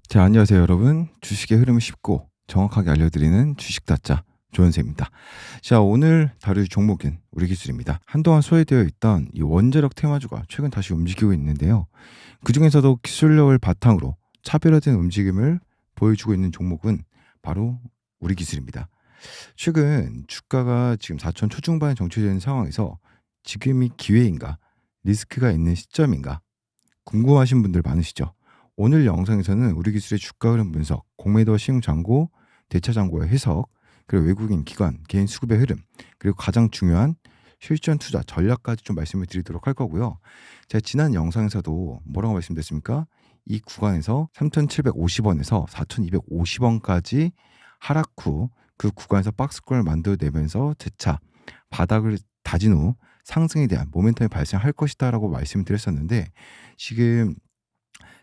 자, 안녕하세요, 여러분. 주식의 흐름을 쉽고 정확하게 알려드리는 주식다짜 조현세입니다. 자, 오늘 다룰 종목은 우리 기술입니다. 한동안 소외되어 있던 이 원자력 테마주가 최근 다시 움직이고 있는데요. 그중에서도 기술력을 바탕으로 차별화된 움직임을 보여주고 있는 종목은 바로 우리 기술입니다. 최근 주가가 지금 4천 초중반에 정체되는 상황에서 지금이 기회인가, 리스크가 있는 시점인가 궁금하신 분들 많으시죠? 오늘 영상에서는 우리 기술의 주가 흐름 분석, 공매도 시행 잔고, 대차 잔고의 해석, 그리고 외국인 기관, 개인 수급의 흐름, 그리고 가장 중요한 실전 투자 전략까지 좀 말씀을 드리도록 할 거고요. 제가 지난 영상에서도 뭐라고 말씀드렸습니까? 이 구간에서 3,750원에서 4,250원까지 하락 후 그 구간에서 박스권을 만들어내면서 재차 바닥을 다진 후 상승에 대한 모멘텀이 발생할 것이다라고 말씀을 드렸었는데, 지금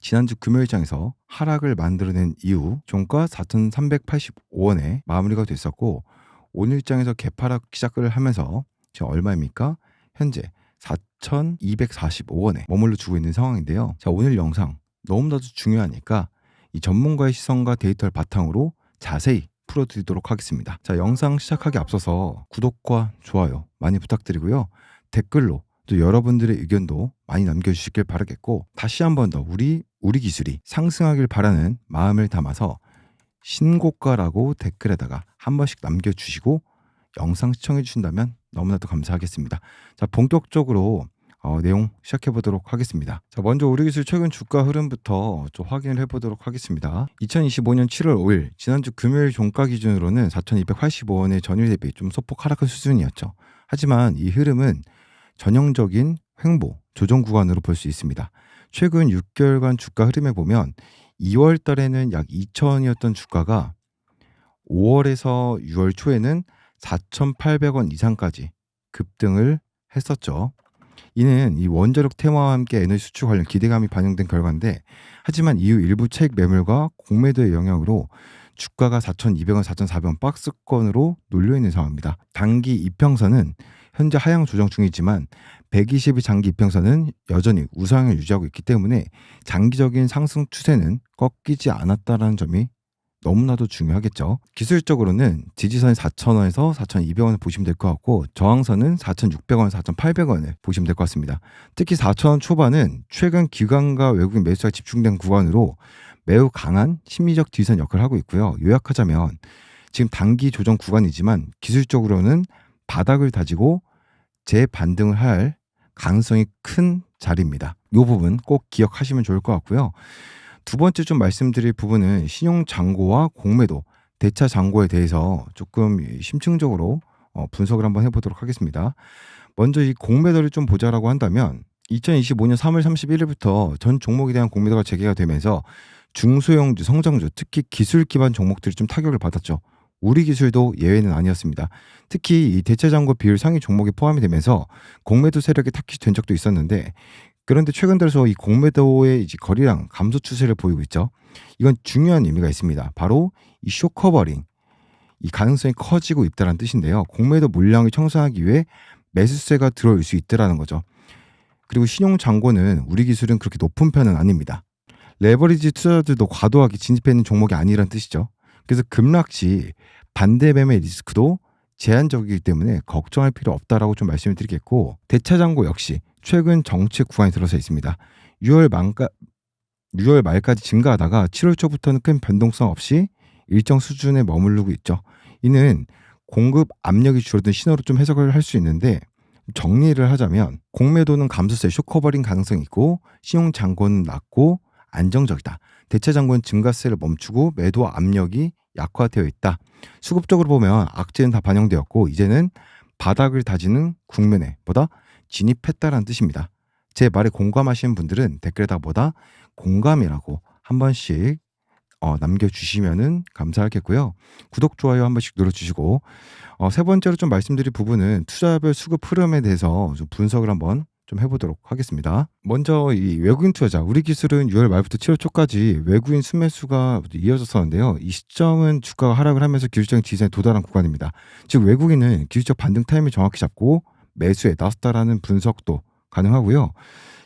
지난주 금요일장에서 하락을 만들어낸 이후 종가 4,385원에 마무리가 됐었고, 오늘장에서 개파락 시작을 하면서 지금 얼마입니까? 현재 4,245원에 머물러 주고 있는 상황인데요. 자, 오늘 영상 너무나도 중요하니까 이 전문가의 시선과 데이터를 바탕으로 자세히 풀어드리도록 하겠습니다. 자, 영상 시작하기 앞서서 구독과 좋아요 많이 부탁드리고요. 댓글로 또 여러분들의 의견도 많이 남겨주시길 바라겠고, 다시 한 번 더 우리 기술이 상승하길 바라는 마음을 담아서 신고가라고 댓글에다가 한 번씩 남겨주시고 영상 시청해 주신다면 너무나도 감사하겠습니다. 자, 본격적으로 내용 시작해 보도록 하겠습니다. 자, 먼저 우리 기술 최근 주가 흐름부터 좀 확인을 해 보도록 하겠습니다. 2025년 7월 5일 지난주 금요일 종가 기준으로는 4,285원의 전일 대비 좀 소폭 하락한 수준이었죠. 하지만 이 흐름은 전형적인 횡보 조정 구간으로 볼 수 있습니다. 최근 6개월간 주가 흐름에 보면 2월 달에는 약 2,000원이었던 주가가 5월에서 6월 초에는 4,800원 이상까지 급등을 했었죠. 이는 이 원자력 테마와 함께 에너지 수출 관련 기대감이 반영된 결과인데, 하지만 이후 일부 차익 매물과 공매도의 영향으로 주가가 4,200원, 4,400원 박스권으로 놀려있는 상황입니다. 단기 이평선은 현재 하향 조정 중이지만 120일 장기 이평선은 여전히 우상을 유지하고 있기 때문에 장기적인 상승 추세는 꺾이지 않았다는 점이 너무나도 중요하겠죠. 기술적으로는 지지선이 4,000원에서 4,200원을 보시면 될 것 같고, 저항선은 4,600원, 4,800원을 보시면 될 것 같습니다. 특히 4,000원 초반은 최근 기관과 외국인 매수가 집중된 구간으로 매우 강한 심리적 뒤선 역할을 하고 있고요. 요약하자면 지금 단기 조정 구간이지만 기술적으로는 바닥을 다지고 재반등을 할 가능성이 큰 자리입니다. 이 부분 꼭 기억하시면 좋을 것 같고요. 두 번째 좀 말씀드릴 부분은 신용 잔고와 공매도, 대차 잔고에 대해서 조금 심층적으로 분석을 한번 해보도록 하겠습니다. 먼저 이 공매도를 좀 보자라고 한다면 2025년 3월 31일부터 전 종목에 대한 공매도가 재개가 되면서 중소형주, 성장주, 특히 기술 기반 종목들이 좀 타격을 받았죠. 우리 기술도 예외는 아니었습니다. 특히 이 대차 잔고 비율 상위 종목에 포함이 되면서 공매도 세력이 탁키된 적도 있었는데, 그런데 최근 들어서 이 공매도의 이제 거래량 감소 추세를 보이고 있죠. 이건 중요한 의미가 있습니다. 바로 이 쇼커버링, 이 가능성이 커지고 있다는 뜻인데요. 공매도 물량을 청소하기 위해 매수세가 들어올 수 있다라는 거죠. 그리고 신용 잔고는 우리 기술은 그렇게 높은 편은 아닙니다. 레버리지 투자자들도 과도하게 진입해 있는 종목이 아니라는 뜻이죠. 그래서 급락 시 반대 매매 리스크도 제한적이기 때문에 걱정할 필요 없다라고 좀 말씀을 드리겠고, 대차 잔고 역시 최근 정책 구간에 들어서 있습니다. 6월 말까지 증가하다가 7월 초부터는 큰 변동성 없이 일정 수준에 머무르고 있죠. 이는 공급 압력이 줄어든 신호로 좀 해석을 할 수 있는데, 정리를 하자면 공매도는 감소세 쇼커버링 가능성이 있고, 신용 잔고는 낮고 안정적이다. 대차 잔고는 증가세를 멈추고 매도 압력이 약화되어 있다. 수급적으로 보면 악재는 다 반영되었고 이제는 바닥을 다지는 국면에 보다 진입했다라는 뜻입니다. 제 말에 공감하시는 분들은 댓글에다 보다 공감이라고 한 번씩 남겨주시면은 감사하겠고요. 구독, 좋아요 한 번씩 눌러주시고, 세 번째로 좀 말씀드릴 부분은 투자별 수급 흐름에 대해서 좀 분석을 한번 좀 해보도록 하겠습니다. 먼저 이 외국인 투자자, 우리 기술은 6월 말부터 7월 초까지 외국인 순매수가 이어졌었는데요. 이 시점은 주가가 하락을 하면서 기술적인 지지선에 도달한 구간입니다. 즉 외국인은 기술적 반등 타임을 정확히 잡고 매수에 나섰다라는 분석도 가능하고요.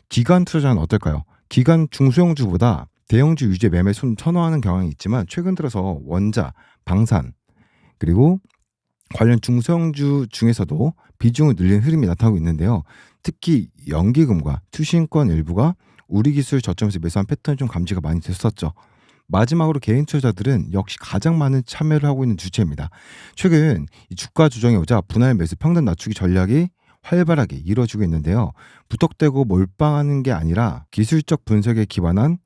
기관 투자자는 어떨까요? 기관 중소형주보다 대형주 유지 매매 선호하는 경향이 있지만 최근 들어서 원자, 방산 그리고 관련 중소형주 중에서도 비중을 늘리는 흐름이 나타나고 있는데요. 특히 연기금과 투신권 일부가 우리 기술 저점에서 매수한 패턴이 좀 감지가 많이 됐었죠. 마지막으로 개인 투자자들은 역시 가장 많은 참여를 하고 있는 주체입니다. 최근 이 주가 조정이 오자 분할 매수 평단 낮추기 전략이 활발하게 이루어지고 있는데요. 부탁되고 몰빵하는 게 아니라 기술적 분석에 기반한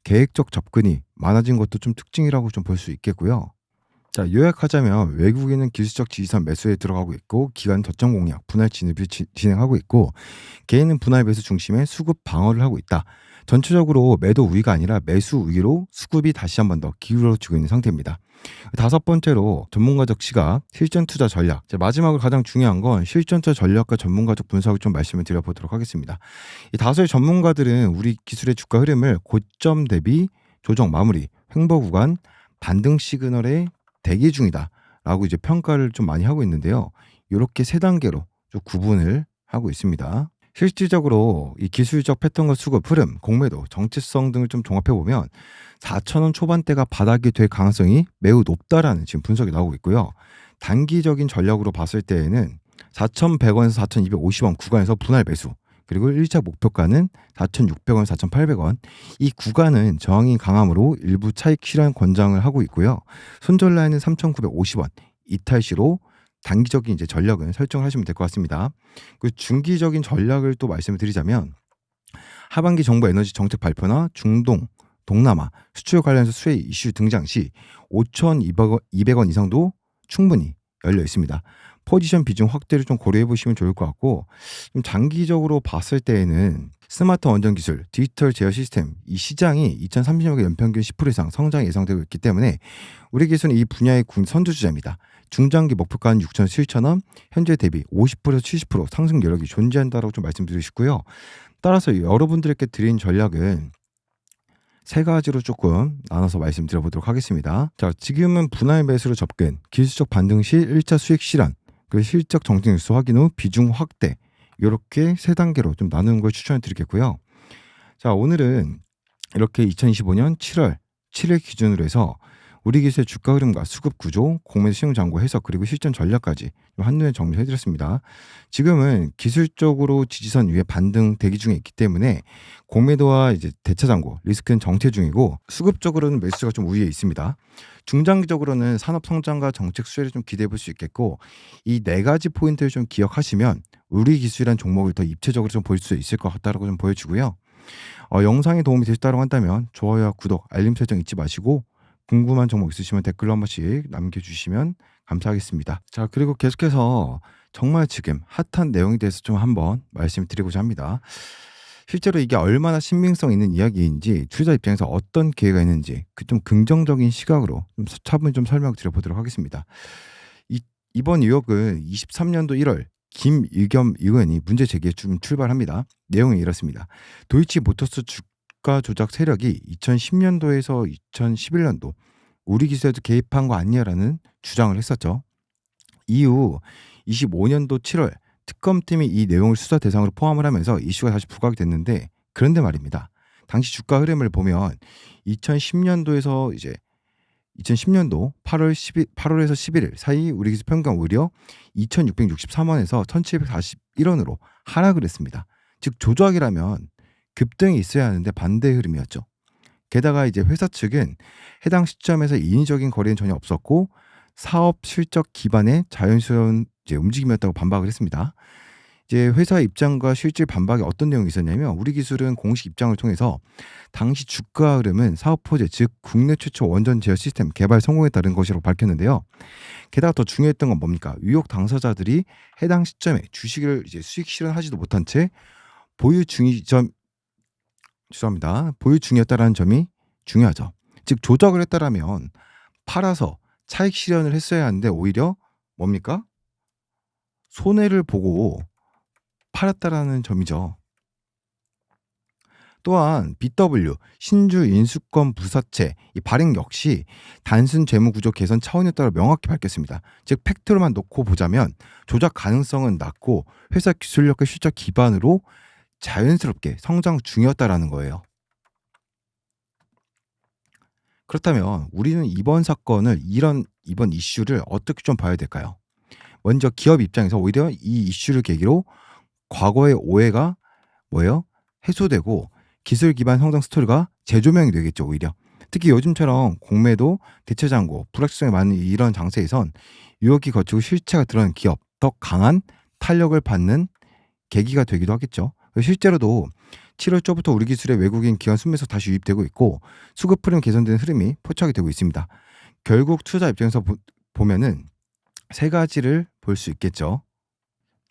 계획적 접근이 많아진 것도 좀 특징이라고 좀 볼 수 있겠고요. 자, 요약하자면 외국인은 기술적 지지선 매수에 들어가고 있고 기관 저점 공략, 분할 진입을 진행하고 있고 개인은 분할 매수 중심의 수급 방어를 하고 있다. 전체적으로 매도 우위가 아니라 매수 우위로 수급이 다시 한 번 더 기울어지고 있는 상태입니다. 다섯 번째로 전문가적 시각, 실전 투자 전략. 자, 마지막으로 가장 중요한 건 실전 투자 전략과 전문가적 분석을 좀 말씀을 드려보도록 하겠습니다. 이 다수의 전문가들은 우리 기술의 주가 흐름을 고점 대비 조정 마무리, 횡보 구간, 반등 시그널의 대기 중이다라고 이제 평가를 좀 많이 하고 있는데요. 이렇게 세 단계로 좀 구분을 하고 있습니다. 실질적으로 이 기술적 패턴과 수급 흐름, 공매도, 정체성 등을 좀 종합해 보면 4,000원 초반대가 바닥이 될 가능성이 매우 높다라는 지금 분석이 나오고 있고요. 단기적인 전략으로 봤을 때에는 4,100원에서 4,250원 구간에서 분할 매수, 그리고 1차 목표가는 4,600원, 4,800원. 이 구간은 저항이 강함으로 일부 차익 실현 권장을 하고 있고요. 손절 라인은 3,950원. 이탈 시로 단기적인 이제 전략은 설정을 하시면 될 것 같습니다. 그 중기적인 전략을 또 말씀을 드리자면 하반기 정부 에너지 정책 발표나 중동, 동남아 수출 관련해서 수혜 이슈 등장 시 5,200원 이상도 충분히 열려 있습니다. 포지션 비중 확대를 좀 고려해 보시면 좋을 것 같고, 좀 장기적으로 봤을 때에는 스마트 원전 기술, 디지털 제어 시스템 이 시장이 2030년에 연평균 10% 이상 성장이 예상되고 있기 때문에 우리 기술은 이 분야의 선두주자입니다. 중장기 목표가는 6,000원, 7,000원, 현재 대비 50%에서 70% 상승 여력이 존재한다라고 좀 말씀드리고 싶고요. 따라서 여러분들께 드린 전략은 세 가지로 조금 나눠서 말씀드려보도록 하겠습니다. 자, 지금은 분할 매수로 접근, 기술적 반등 시 1차 수익 실현, 그 실적 정책 뉴스 확인 후 비중 확대, 이렇게 세 단계로 좀 나누는 걸 추천해 드리겠고요. 자, 오늘은 이렇게 2025년 7월 7일 기준으로 해서 우리 기술의 주가 흐름과 수급 구조, 공매도 시용 잔고 해석 그리고 실전 전략까지 한눈에 정리해 드렸습니다. 지금은 기술적으로 지지선 위에 반등 대기 중에 있기 때문에 공매도와 이제 대차 잔고 리스크는 정체 중이고 수급적으로는 매수가 좀 우위에 있습니다. 중장기적으로는 산업 성장과 정책 수혜를 좀 기대해 볼 수 있겠고, 이 네 가지 포인트를 좀 기억하시면 우리 기술이란 종목을 더 입체적으로 좀 볼 수 있을 것 같다라고 좀 보여주고요. 영상이 도움이 되셨다고 한다면 좋아요와 구독, 알림 설정 잊지 마시고 궁금한 종목 있으시면 댓글로 한 번씩 남겨주시면 감사하겠습니다. 자, 그리고 계속해서 정말 지금 핫한 내용에 대해서 좀 한번 말씀드리고자 합니다. 실제로 이게 얼마나 신빙성 있는 이야기인지, 투자 입장에서 어떤 기회가 있는지 그 좀 긍정적인 시각으로 좀 차분히 좀 설명을 드려보도록 하겠습니다. 이번 의혹은 23년도 1월 김일겸 의원이 문제 제기에 좀 출발합니다. 내용이 이렇습니다. 도이치모터스 주가 조작 세력이 2010년도에서 2011년도 우리 기술에도 개입한 거 아니냐라는 주장을 했었죠. 이후 25년도 7월 특검팀이 이 내용을 수사 대상으로 포함을 하면서 이슈가 다시 부각이 됐는데, 그런데 말입니다. 당시 주가 흐름을 보면 2010년도에서 이제 2010년도 8월에서 11일 사이 우리 기술 평균 오히려 2,663원에서 1,741원으로 하락을 했습니다. 즉 조작이라면 급등이 있어야 하는데 반대의 흐름이었죠. 게다가 이제 회사 측은 해당 시점에서 인위적인 거래는 전혀 없었고 사업 실적 기반의 자연스러운 이제 움직임이었다고 반박을 했습니다. 이제 회사 입장과 실질 반박에 어떤 내용이 있었냐면, 우리 기술은 공식 입장을 통해서 당시 주가 흐름은 사업 호재, 즉 국내 최초 원전 제어 시스템 개발 성공에 따른 것이라고 밝혔는데요. 게다가 더 중요했던 건 뭡니까? 의혹 당사자들이 해당 시점에 주식을 이제 수익 실현하지도 못한 채 보유 중이었다라는 점이 중요하죠. 즉 조작을 했다라면 팔아서 차익 실현을 했어야 하는데 오히려 뭡니까? 손해를 보고 팔았다라는 점이죠. 또한 BW 신주 인수권 부사채 이 발행 역시 단순 재무 구조 개선 차원이었다고 명확히 밝혔습니다. 즉 팩트로만 놓고 보자면 조작 가능성은 낮고 회사 기술력과 실적 기반으로 자연스럽게 성장 중이었다라는 거예요. 그렇다면 우리는 이번 이슈를 어떻게 좀 봐야 될까요? 먼저 기업 입장에서 오히려 이 이슈를 계기로 과거의 오해가 뭐예요? 해소되고 기술 기반 성장 스토리가 재조명이 되겠죠, 오히려. 특히 요즘처럼 공매도, 대체 잔고, 불확실성이 많은 이런 장세에선 유혹이 거치고 실체가 드러난 기업, 더 강한 탄력을 받는 계기가 되기도 하겠죠. 실제로도 7월 초부터 우리 기술에 외국인 기관 순매수 다시 유입되고 있고 수급 흐름 개선되는 흐름이 포착이 되고 있습니다. 결국 투자 입장에서 보면은 세 가지를 볼 수 있겠죠.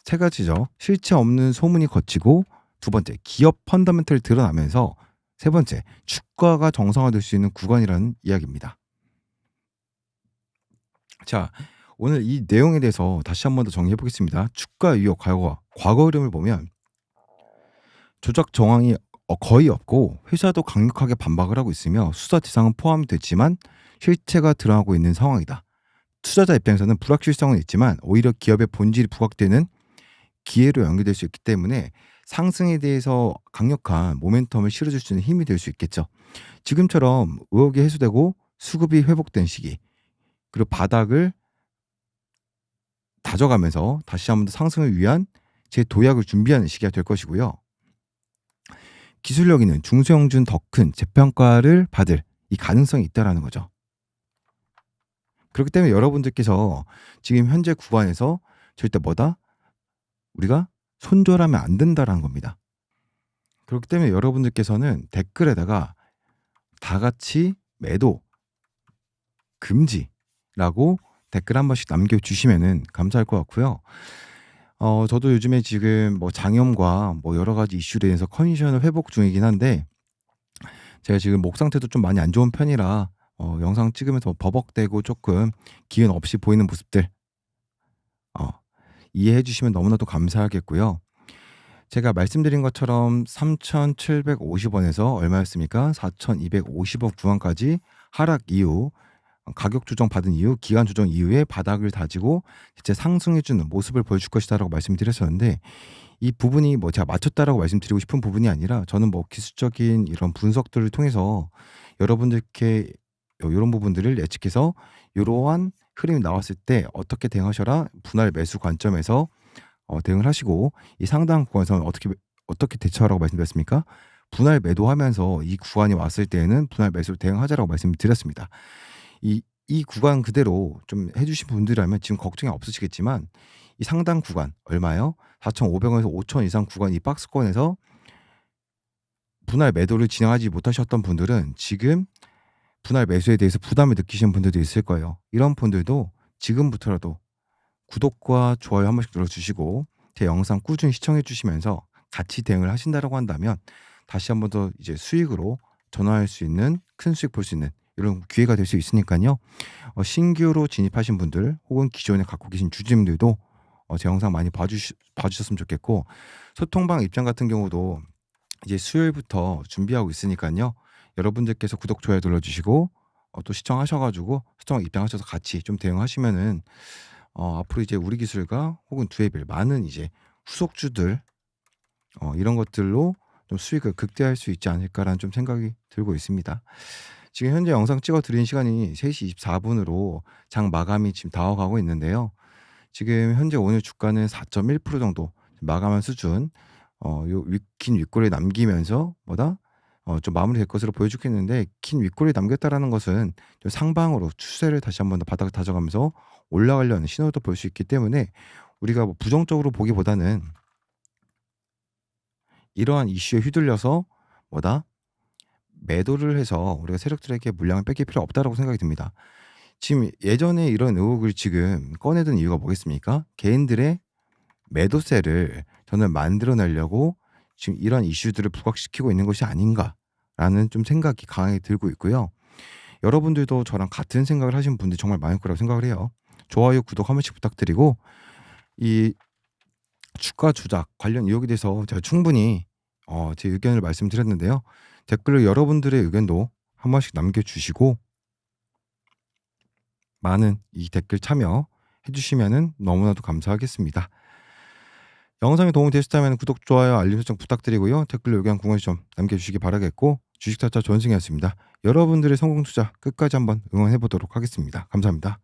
세 가지죠. 실체 없는 소문이 거치고, 두 번째 기업 펀더멘털이 드러나면서, 세 번째 주가가 정상화될 수 있는 구간이라는 이야기입니다. 자, 오늘 이 내용에 대해서 다시 한 번 더 정리해 보겠습니다. 주가 유혹 과거 흐름을 보면 조작 정황이 거의 없고 회사도 강력하게 반박을 하고 있으며 수사 대상은 포함이 됐지만 실체가 드러나고 있는 상황이다. 투자자 입장에서는 불확실성은 있지만 오히려 기업의 본질이 부각되는 기회로 연결될 수 있기 때문에 상승에 대해서 강력한 모멘텀을 실어줄 수 있는 힘이 될 수 있겠죠. 지금처럼 의혹이 해소되고 수급이 회복된 시기, 그리고 바닥을 다져가면서 다시 한번 더 상승을 위한 재도약을 준비하는 시기가 될 것이고요. 기술력 있는 중소형준 더 큰 재평가를 받을 이 가능성이 있다라는 거죠. 그렇기 때문에 여러분들께서 지금 현재 구간에서 절대 우리가 손절하면 안 된다라는 겁니다. 그렇기 때문에 여러분들께서는 댓글에다가 다 같이 매도 금지라고 댓글 한 번씩 남겨주시면은 감사할 것 같고요. 저도 요즘에 지금 장염과 여러 가지 이슈로 인해서 컨디션을 회복 중이긴 한데, 제가 지금 목 상태도 좀 많이 안 좋은 편이라 영상 찍으면서 버벅대고 조금 기운 없이 보이는 모습들 이해해 주시면 너무나도 감사하겠고요. 제가 말씀드린 것처럼 3,750원에서 얼마였습니까? 4,250원 구간까지 하락 이후, 가격 조정 받은 이후, 기간 조정 이후에 바닥을 다지고 이제 상승해 주는 모습을 보여줄 것이다라고 말씀드렸었는데, 이 부분이 제가 맞췄다라고 말씀드리고 싶은 부분이 아니라, 저는 기술적인 이런 분석들을 통해서 여러분들께 요런 부분들을 예측해서 요러한 흐름이 나왔을 때 어떻게 대응하셔라, 분할 매수 관점에서 대응을 하시고, 이 상당 구간에서는 어떻게 대처하라고 말씀드렸습니까? 분할 매도하면서 이 구간이 왔을 때에는 분할 매수로 대응하자라고 말씀드렸습니다. 이 구간 그대로 좀 해주신 분들이라면 지금 걱정이 없으시겠지만, 이 상당 구간 얼마요? 4,500원에서 5,000원 이상 구간, 이 박스권에서 분할 매도를 진행하지 못하셨던 분들은 지금 분할 매수에 대해서 부담을 느끼시는 분들도 있을 거예요. 이런 분들도 지금부터라도 구독과 좋아요 한 번씩 눌러주시고 제 영상 꾸준히 시청해 주시면서 같이 대응을 하신다라고 한다면, 다시 한 번 더 이제 수익으로 전환할 수 있는, 큰 수익 볼 수 있는 이런 기회가 될 수 있으니까요. 신규로 진입하신 분들 혹은 기존에 갖고 계신 주주님들도 제 영상 많이 봐주셨으면 좋겠고, 소통방 입장 같은 경우도 이제 수요일부터 준비하고 있으니까요. 여러분들께서 구독, 좋아요 눌러주시고 또 시청하셔가지고 소통 입장하셔서 같이 좀 대응하시면은 앞으로 이제 우리 기술과 혹은 두에빌 많은 이제 후속주들 이런 것들로 좀 수익을 극대화할 수 있지 않을까라는 좀 생각이 들고 있습니다. 지금 현재 영상 찍어 드린 시간이 3시 24분으로 장 마감이 지금 다가가고 있는데요. 지금 현재 오늘 주가는 4.1% 정도 마감한 수준, 긴 윗골을 남기면서 좀 마무리될 것으로 보여주겠는데, 긴 윗골을 남겼다라는 것은 좀 상방으로 추세를 다시 한번 더 바닥을 다져가면서 올라가려는 신호도 볼 수 있기 때문에, 우리가 부정적으로 보기보다는 이러한 이슈에 휘둘려서 매도를 해서 우리가 세력들에게 물량을 뺏길 필요 없다라고 생각이 듭니다. 지금 예전에 이런 의혹을 지금 꺼내든 이유가 뭐겠습니까? 개인들의 매도세를 저는 만들어내려고 지금 이런 이슈들을 부각시키고 있는 것이 아닌가라는 좀 생각이 강하게 들고 있고요. 여러분들도 저랑 같은 생각을 하시는 분들이 정말 많을 거라고 생각을 해요. 좋아요, 구독 한 번씩 부탁드리고, 이 주가 조작 관련 의혹에 대해서 제가 충분히 제 의견을 말씀드렸는데요. 댓글로 여러분들의 의견도 한 번씩 남겨주시고 많은 이 댓글 참여해 주시면은 너무나도 감사하겠습니다. 영상이 도움이 되셨다면 구독, 좋아요, 알림 설정 부탁드리고요. 댓글로 의견 궁금하신 점 남겨주시기 바라겠고, 주식타짜 조원승이었습니다. 여러분들의 성공 투자 끝까지 한번 응원해 보도록 하겠습니다. 감사합니다.